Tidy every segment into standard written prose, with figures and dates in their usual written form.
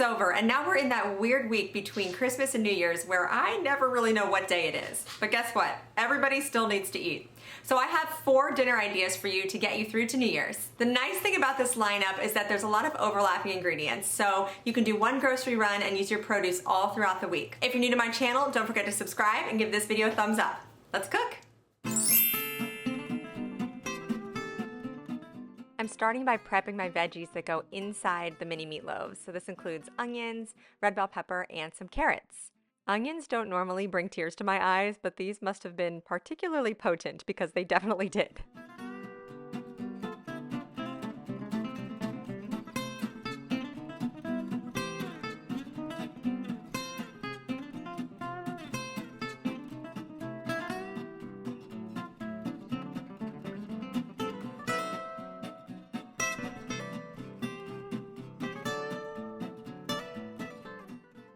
is over, and now we're in that weird week between Christmas and New Year's where I never really know what day it is. But guess what? Everybody still needs to eat. So I have 4 dinner ideas for you to get you through to New Year's. The nice thing about this lineup is that there's a lot of overlapping ingredients, so you can do one grocery run and use your produce all throughout the week. If you're new to my channel, don't forget to subscribe and give this video a thumbs up. Let's cook! I'm starting by prepping my veggies that go inside the mini meatloaves. So this includes onions, red bell pepper, and some carrots. Onions don't normally bring tears to my eyes, but these must have been particularly potent because they definitely did.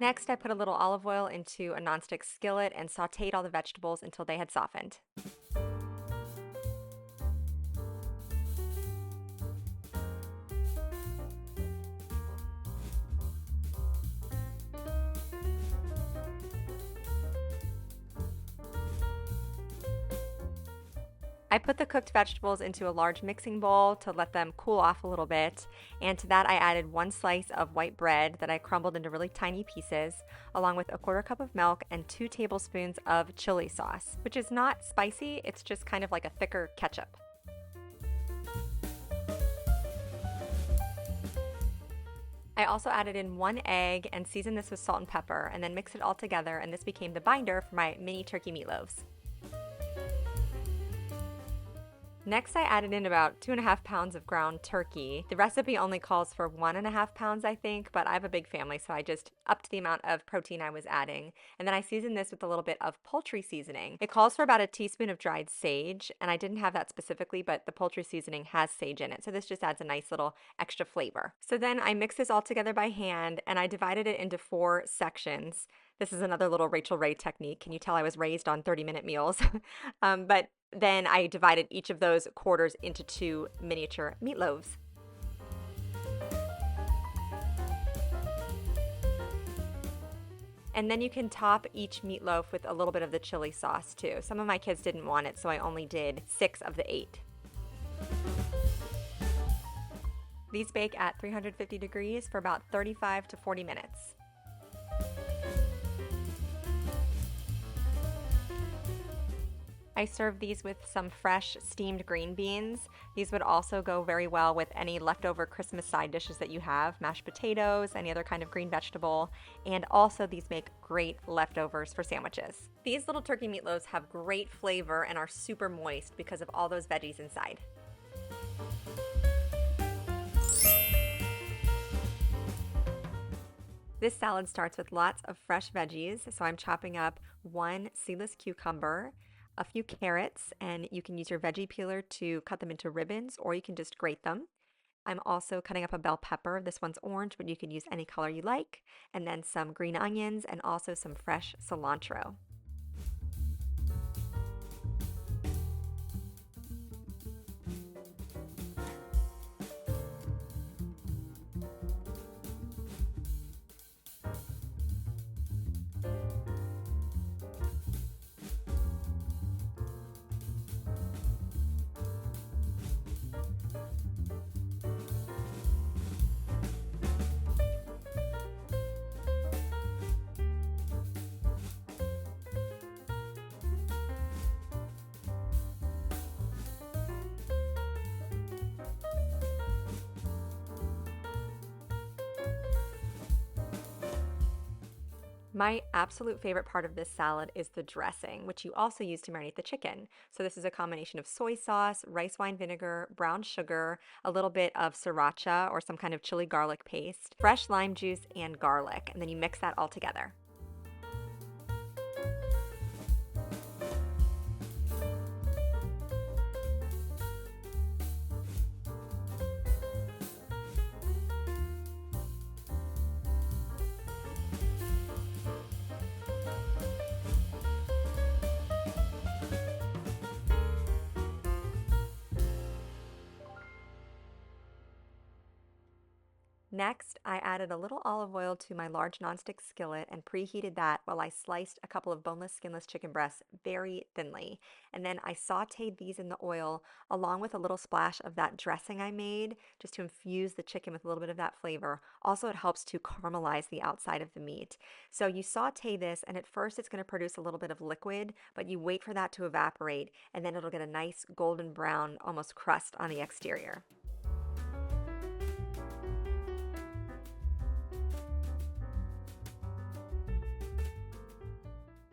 Next, I put a little olive oil into a nonstick skillet and sauteed all the vegetables until they had softened. I put the cooked vegetables into a large mixing bowl to let them cool off a little bit, and to that I added 1 slice of white bread that I crumbled into really tiny pieces, along with a 1/4 cup of milk and 2 tablespoons of chili sauce, which is not spicy, it's just kind of like a thicker ketchup. I also added in 1 egg and seasoned this with salt and pepper, and then mixed it all together, and this became the binder for my mini turkey meatloaves. Next, I added in about 2.5 pounds of ground turkey. The recipe only calls for 1.5 pounds, I think, but I have a big family, so I just upped the amount of protein I was adding. And then I seasoned this with a little bit of poultry seasoning. It calls for about a teaspoon of dried sage, and I didn't have that specifically, but the poultry seasoning has sage in it, so this just adds a nice little extra flavor. So then I mixed this all together by hand, and I divided it into 4 sections. This is another little Rachel Ray technique. Can you tell I was raised on 30-minute meals? But then I divided each of those quarters into 2 miniature meatloaves. And then you can top each meatloaf with a little bit of the chili sauce too. Some of my kids didn't want it, so I only did 6 of the 8. These bake at 350 degrees for about 35 to 40 minutes. I serve these with some fresh steamed green beans. These would also go very well with any leftover Christmas side dishes that you have, mashed potatoes, any other kind of green vegetable, and also these make great leftovers for sandwiches. These little turkey meatloaves have great flavor and are super moist because of all those veggies inside. This salad starts with lots of fresh veggies, so I'm chopping up 1 seedless cucumber, a few carrots, and you can use your veggie peeler to cut them into ribbons, or you can just grate them. I'm also cutting up a bell pepper. This one's orange, but you can use any color you like, and then some green onions and also some fresh cilantro. My absolute favorite part of this salad is the dressing, which you also use to marinate the chicken. So this is a combination of soy sauce, rice wine vinegar, brown sugar, a little bit of sriracha or some kind of chili garlic paste, fresh lime juice, and garlic. And then you mix that all together. Next, I added a little olive oil oil to my large nonstick skillet and preheated that while I sliced a couple of boneless, skinless chicken breasts very thinly. And then I sauteed these in the oil along with a little splash of that dressing I made just to infuse the chicken with a little bit of that flavor. Also, it helps to caramelize the outside of the meat. So you saute this, and at first it's going to produce a little bit of liquid, but you wait for that to evaporate, and then it'll get a nice golden brown, almost crust on the exterior.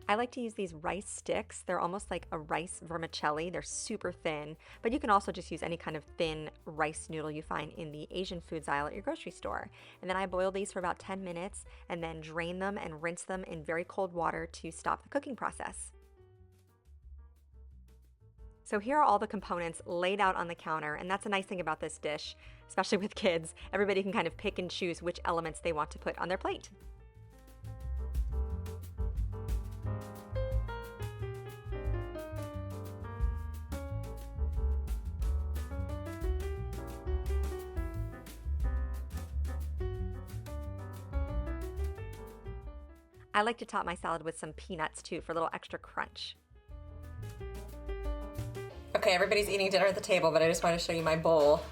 I like to use these rice sticks. They're almost like a rice vermicelli. They're super thin, but you can also just use any kind of thin rice noodle you find in the Asian foods aisle at your grocery store. And then I boil these for about 10 minutes and then drain them and rinse them in very cold water to stop the cooking process. So here are all the components laid out on the counter, and that's a nice thing about this dish, especially with kids. Everybody can kind of pick and choose which elements they want to put on their plate. I like to top my salad with some peanuts too for a little extra crunch. Okay, everybody's eating dinner at the table, but I just want to show you my bowl.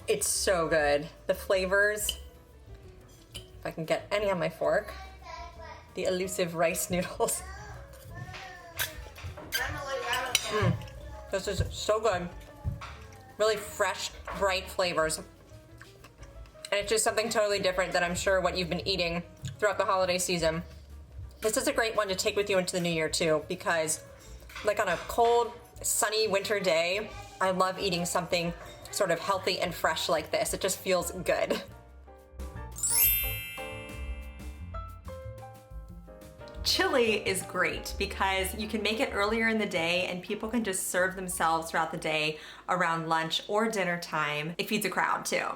It's so good. The flavors, if I can get any on my fork, the elusive rice noodles. This is so good. Really fresh, bright flavors. And it's just something totally different than I'm sure what you've been eating throughout the holiday season. This is a great one to take with you into the new year too, because like on a cold, sunny winter day, I love eating something sort of healthy and fresh like this. It just feels good. Chili is great because you can make it earlier in the day and people can just serve themselves throughout the day around lunch or dinner time. It feeds a crowd too.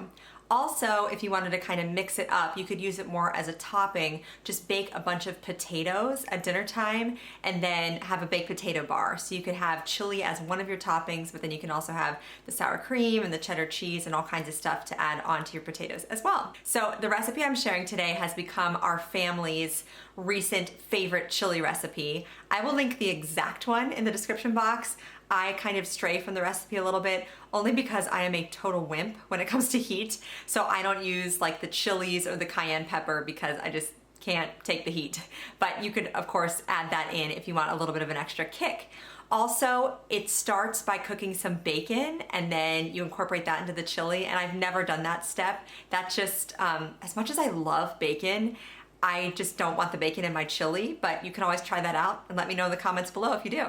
Also, if you wanted to kind of mix it up, you could use it more as a topping. Just bake a bunch of potatoes at dinner time and then have a baked potato bar. So you could have chili as one of your toppings, but then you can also have the sour cream and the cheddar cheese and all kinds of stuff to add onto your potatoes as well. So the recipe I'm sharing today has become our family's recent favorite chili recipe. I will link the exact one in the description box. I kind of stray from the recipe a little bit only because I am a total wimp when it comes to heat. So I don't use like the chilies or the cayenne pepper because I just can't take the heat. But you could of course add that in if you want a little bit of an extra kick. Also, it starts by cooking some bacon and then you incorporate that into the chili, and I've never done that step. That just, as much as I love bacon, I just don't want the bacon in my chili, but you can always try that out and let me know in the comments below if you do.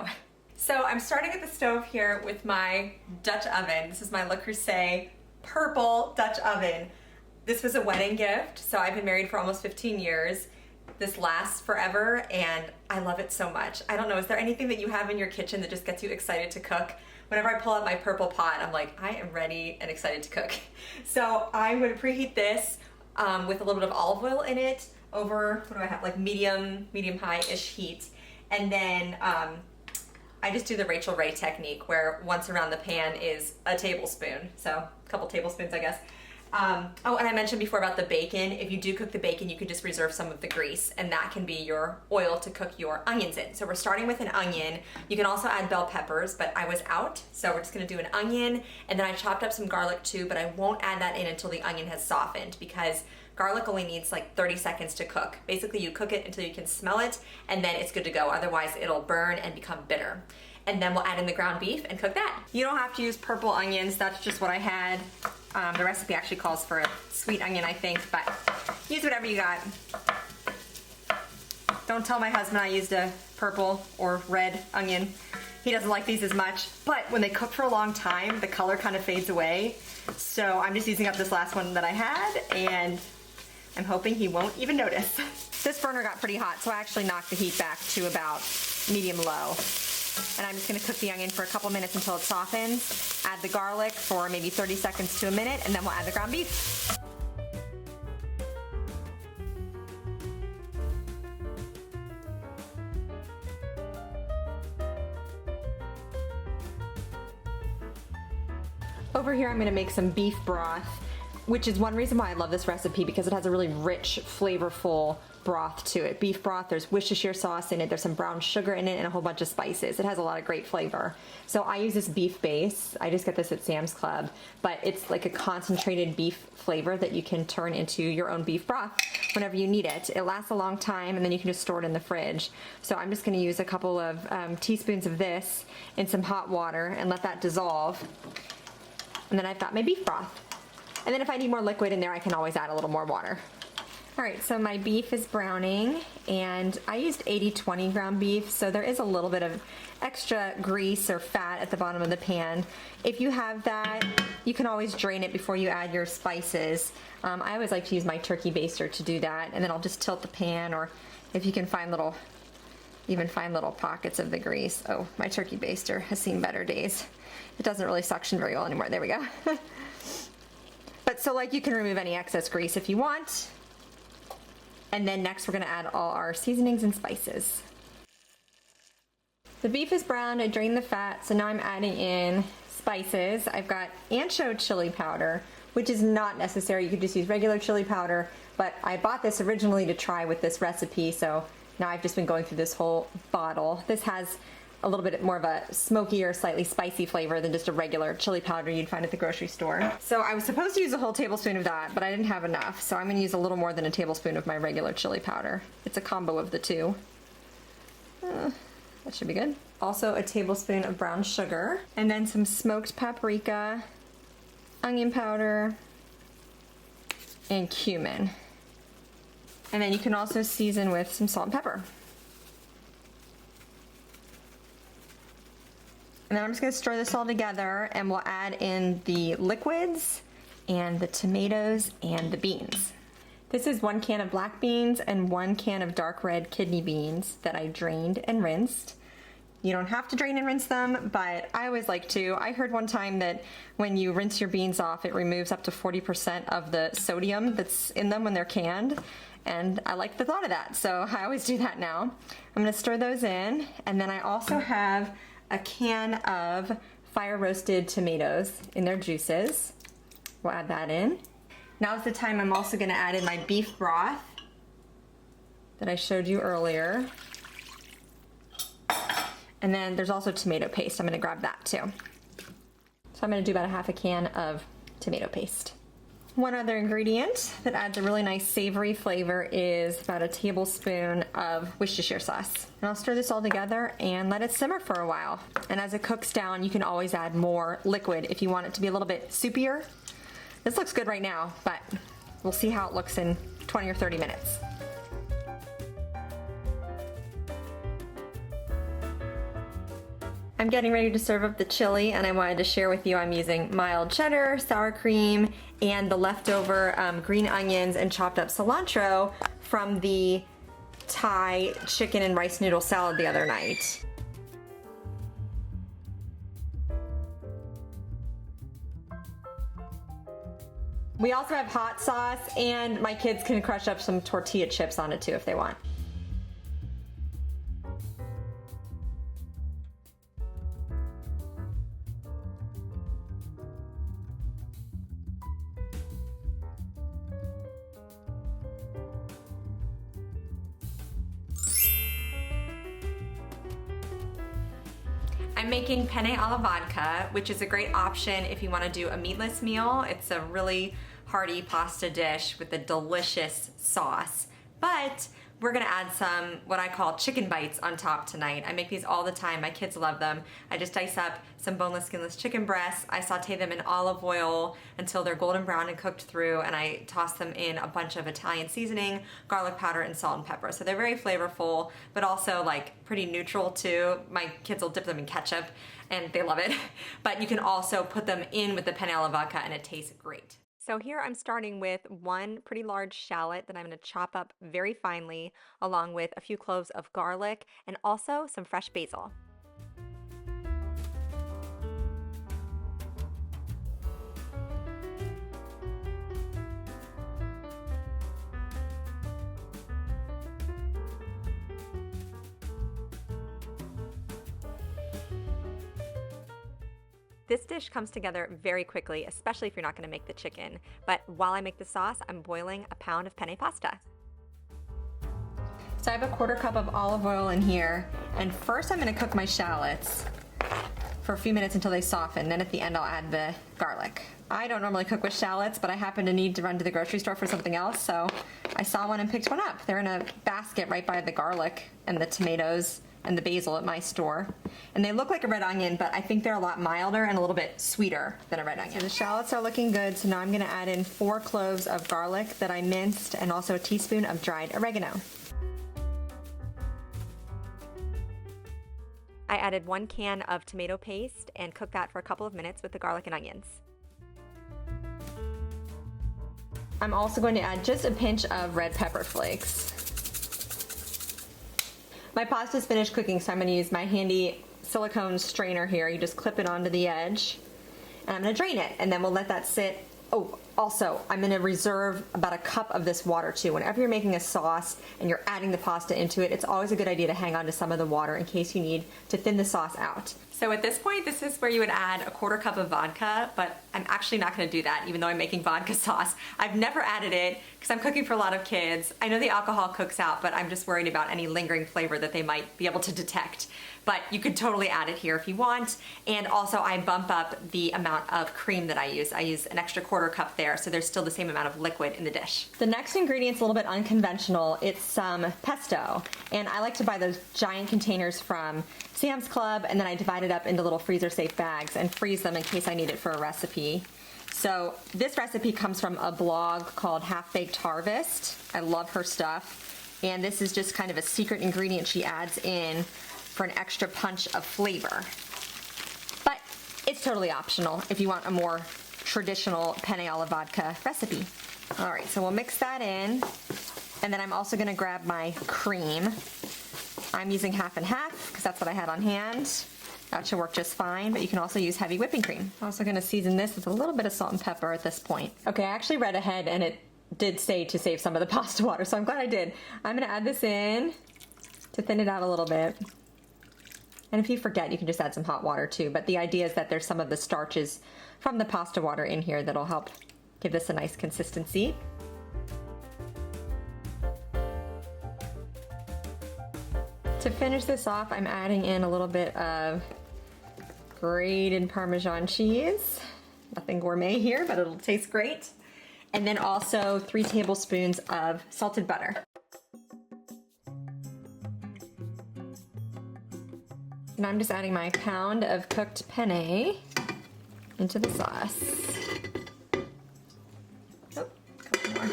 So I'm starting at the stove here with my Dutch oven. This is my Le Creuset purple Dutch oven. This was a wedding gift, so I've been married for almost 15 years. This lasts forever and I love it so much. I don't know, is there anything that you have in your kitchen that just gets you excited to cook? Whenever I pull out my purple pot, I'm like, I am ready and excited to cook. So I'm gonna preheat this with a little bit of olive oil in it over, what do I have, like medium high-ish heat. And then I just do the Rachel Ray technique where once around the pan is a tablespoon. So a couple tablespoons, I guess. Oh, and I mentioned before about the bacon. If you do cook the bacon, you can just reserve some of the grease, and that can be your oil to cook your onions in. So we're starting with an onion. You can also add bell peppers, but I was out, so we're just gonna do an onion, and then I chopped up some garlic too, but I won't add that in until the onion has softened because garlic only needs like 30 seconds to cook. Basically, you cook it until you can smell it, and then it's good to go. Otherwise, it'll burn and become bitter. And then we'll add in the ground beef and cook that. You don't have to use purple onions. That's just what I had. The recipe actually calls for a sweet onion, I think, but use whatever you got. Don't tell my husband I used a purple or red onion. He doesn't like these as much, but when they cook for a long time, the color kind of fades away. So I'm just using up this last one that I had, and I'm hoping he won't even notice. This burner got pretty hot, so I actually knocked the heat back to about medium-low. And I'm just gonna cook the onion for a couple minutes until it softens, add the garlic for maybe 30 seconds to a minute, and then we'll add the ground beef. Over here I'm gonna make some beef broth. which is one reason why I love this recipe, because it has a really rich, flavorful broth to it. Beef broth, there's Worcestershire sauce in it, there's some brown sugar in it, and a whole bunch of spices. It has a lot of great flavor. So I use this beef base. I just get this at Sam's Club, but it's like a concentrated beef flavor that you can turn into your own beef broth whenever you need it. It lasts a long time, and then you can just store it in the fridge. So I'm just gonna use a couple of teaspoons of this in some hot water and let that dissolve. And then I've got my beef broth. And then if I need more liquid in there, I can always add a little more water. All right, so my beef is browning, and I used 80-20 ground beef, so there is a little bit of extra grease or fat at the bottom of the pan. If you have that, you can always drain it before you add your spices. I always like to use my turkey baster to do that, and then I'll just tilt the pan, or if you can find little pockets of the grease. Oh, my turkey baster has seen better days. It doesn't really suction very well anymore. There we go. But so like you can remove any excess grease if you want. And then next we're gonna add all our seasonings and spices. The beef is browned, I drained the fat, so now I'm adding in spices. I've got ancho chili powder, which is not necessary. You could just use regular chili powder, but I bought this originally to try with this recipe, so now I've just been going through this whole bottle. This has a little bit more of a smoky or slightly spicy flavor than just a regular chili powder you'd find at the grocery store. So I was supposed to use a whole tablespoon of that, but I didn't have enough, so I'm gonna use a little more than a tablespoon of my regular chili powder. It's a combo of the two. That should be good. Also a tablespoon of brown sugar, and then some smoked paprika, onion powder, and cumin. And then you can also season with some salt and pepper. And then I'm just gonna stir this all together, and we'll add in the liquids and the tomatoes and the beans. This is 1 can of black beans and 1 can of dark red kidney beans that I drained and rinsed. You don't have to drain and rinse them, but I always like to. I heard one time that when you rinse your beans off, it removes up to 40% of the sodium that's in them when they're canned. And I like the thought of that, so I always do that now. I'm gonna stir those in, and then I also have a can of fire roasted tomatoes in their juices. We'll add that in. Now's the time I'm also gonna add in my beef broth that I showed you earlier. And then there's also tomato paste. I'm gonna grab that too. So I'm gonna do about a half a can of tomato paste. One other ingredient that adds a really nice savory flavor is about a tablespoon of Worcestershire sauce. And I'll stir this all together and let it simmer for a while. And as it cooks down, you can always add more liquid if you want it to be a little bit soupier. This looks good right now, but we'll see how it looks in 20 or 30 minutes. I'm getting ready to serve up the chili, and I wanted to share with you I'm using mild cheddar, sour cream, and the leftover green onions and chopped up cilantro from the Thai chicken and rice noodle salad the other night. We also have hot sauce, and my kids can crush up some tortilla chips on it too if they want. I'm making penne alla vodka, which is a great option if you want to do a meatless meal. It's a really hearty pasta dish with a delicious sauce. But we're gonna add some what I call chicken bites on top tonight. I make these all the time. My kids love them. I just dice up some boneless, skinless chicken breasts. I saute them in olive oil until they're golden brown and cooked through, and I toss them in a bunch of Italian seasoning, garlic powder, and salt and pepper. So they're very flavorful, but also like pretty neutral too. My kids will dip them in ketchup and they love it. But you can also put them in with the penne alla vodka and it tastes great. So here I'm starting with 1 pretty large shallot that I'm going to chop up very finely, along with a few cloves of garlic and also some fresh basil. This dish comes together very quickly, especially if you're not going to make the chicken. But while I make the sauce, I'm boiling a pound of penne pasta. So I have a 1/4 cup of olive oil in here, and first I'm going to cook my shallots for a few minutes until they soften. Then at the end I'll add the garlic. I don't normally cook with shallots, but I happen to need to run to the grocery store for something else, so I saw one and picked one up. They're in a basket right by the garlic and the tomatoes and the basil at my store. And they look like a red onion, but I think they're a lot milder and a little bit sweeter than a red onion. So the shallots are looking good, so now I'm gonna add in 4 cloves of garlic that I minced and also a teaspoon of dried oregano. I added 1 can of tomato paste and cooked that for a couple of minutes with the garlic and onions. I'm also going to add just a pinch of red pepper flakes. My pasta's finished cooking, so I'm gonna use my handy silicone strainer here. You just clip it onto the edge, and I'm gonna drain it, and then we'll let that sit. Oh, also, I'm gonna reserve about a cup of this water too. Whenever you're making a sauce and you're adding the pasta into it, it's always a good idea to hang on to some of the water in case you need to thin the sauce out. So at this point, this is where you would add a 1/4 cup of vodka, but I'm actually not gonna do that, even though I'm making vodka sauce. I've never added it because I'm cooking for a lot of kids. I know the alcohol cooks out, but I'm just worried about any lingering flavor that they might be able to detect. But you could totally add it here if you want. And also I bump up the amount of cream that I use. I use an extra 1/4 cup there, so there's still the same amount of liquid in the dish. The next ingredient's a little bit unconventional. It's some pesto. And I like to buy those giant containers from Sam's Club, and then I divide it up into little freezer-safe bags and freeze them in case I need it for a recipe. So this recipe comes from a blog called Half Baked Harvest. I love her stuff. And this is just kind of a secret ingredient she adds in for an extra punch of flavor. But it's totally optional if you want a more traditional penne alla vodka recipe. All right, so we'll mix that in. And then I'm also gonna grab my cream. I'm using 1/2 and 1/2 because that's what I had on hand. That should work just fine, but you can also use heavy whipping cream. I'm also gonna season this with a little bit of salt and pepper at this point. Okay, I actually read ahead and it did say to save some of the pasta water, so I'm glad I did. I'm gonna add this in to thin it out a little bit. And if you forget, you can just add some hot water too, but the idea is that there's some of the starches from the pasta water in here that'll help give this a nice consistency. To finish this off, I'm adding in a little bit of grated Parmesan cheese. Nothing gourmet here, but it'll taste great. And then also 3 tablespoons of salted butter. And I'm just adding my pound of cooked penne into the sauce. Oh, a couple more.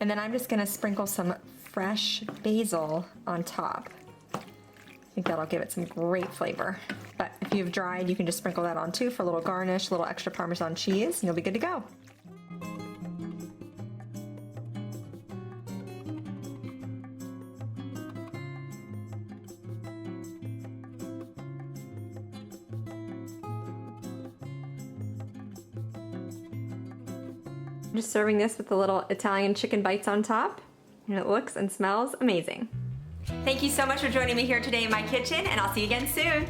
And then I'm just gonna sprinkle some fresh basil on top. I think that'll give it some great flavor. But if you've dried, you can just sprinkle that on too for a little garnish, a little extra Parmesan cheese, and you'll be good to go. I'm just serving this with the little Italian chicken bites on top, and it looks and smells amazing. Thank you so much for joining me here today in my kitchen, and I'll see you again soon.